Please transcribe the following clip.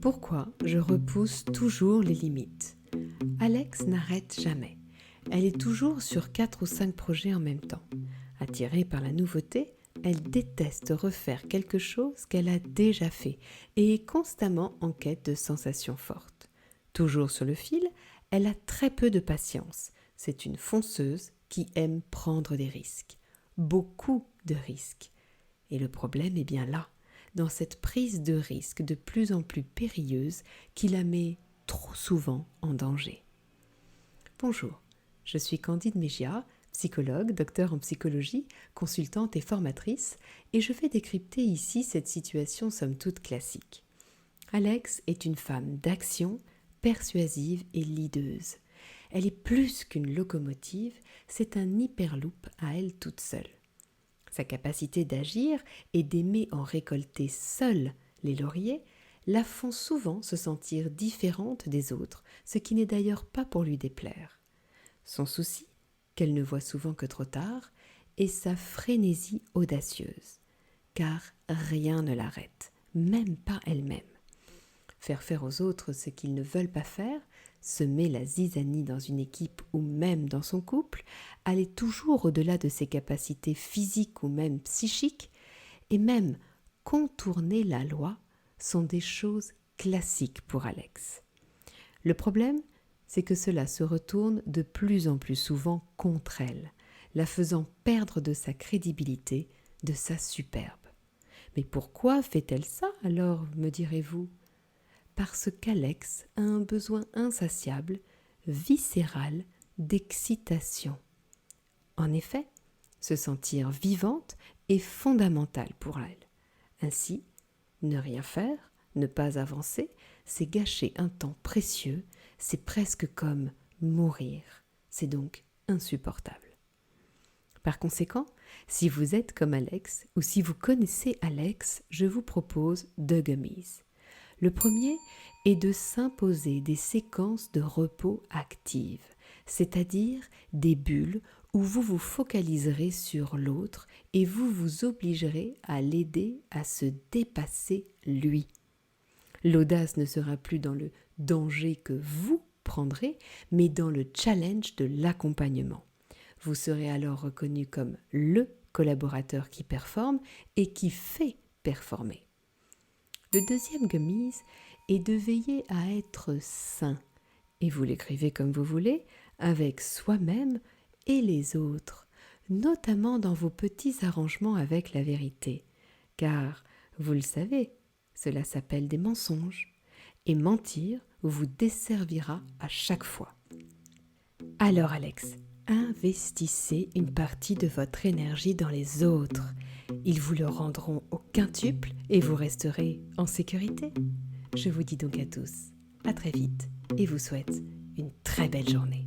Pourquoi je repousse toujours les limites? Alex n'arrête jamais. Elle est toujours sur 4 ou 5 projets en même temps. Attirée par la nouveauté, elle déteste refaire quelque chose qu'elle a déjà fait et est constamment en quête de sensations fortes. Toujours sur le fil, elle a très peu de patience. C'est une fonceuse qui aime prendre des risques. Beaucoup de risques. Et le problème est bien là, dans cette prise de risque de plus en plus périlleuse qui la met trop souvent en danger. Bonjour, je suis Candide Mégia, psychologue, docteur en psychologie, consultante et formatrice, et je vais décrypter ici cette situation somme toute classique. Alex est une femme d'action, persuasive et leaduse. Elle est plus qu'une locomotive, c'est un hyperloop à elle toute seule. Sa capacité d'agir et d'aimer en récolter seule les lauriers la font souvent se sentir différente des autres, ce qui n'est d'ailleurs pas pour lui déplaire. Son souci, qu'elle ne voit souvent que trop tard, est sa frénésie audacieuse, car rien ne l'arrête, même pas elle-même. Faire aux autres ce qu'ils ne veulent pas faire, semer la zizanie dans une équipe ou même dans son couple, aller toujours au-delà de ses capacités physiques ou même psychiques, et même contourner la loi sont des choses classiques pour Alex. Le problème, c'est que cela se retourne de plus en plus souvent contre elle, la faisant perdre de sa crédibilité, de sa superbe. Mais pourquoi fait-elle ça alors, me direz-vous ? Parce qu'Alex a un besoin insatiable, viscéral, d'excitation. En effet, se sentir vivante est fondamental pour elle. Ainsi, ne rien faire, ne pas avancer, c'est gâcher un temps précieux, c'est presque comme mourir. C'est donc insupportable. Par conséquent, si vous êtes comme Alex ou si vous connaissez Alex, je vous propose 2 gummies. Le premier est de s'imposer des séquences de repos actives, c'est-à-dire des bulles où vous vous focaliserez sur l'autre et vous vous obligerez à l'aider à se dépasser lui. L'audace ne sera plus dans le danger que vous prendrez, mais dans le challenge de l'accompagnement. Vous serez alors reconnu comme le collaborateur qui performe et qui fait performer. Le deuxième gummies est de veiller à être sain, et vous l'écrivez comme vous voulez, avec soi-même et les autres, notamment dans vos petits arrangements avec la vérité, car, vous le savez, cela s'appelle des mensonges, et mentir vous desservira à chaque fois. Alors Alex, investissez une partie de votre énergie dans les autres. Ils vous le rendront au quintuple et vous resterez en sécurité. Je vous dis donc à tous, à très vite et vous souhaite une très belle journée.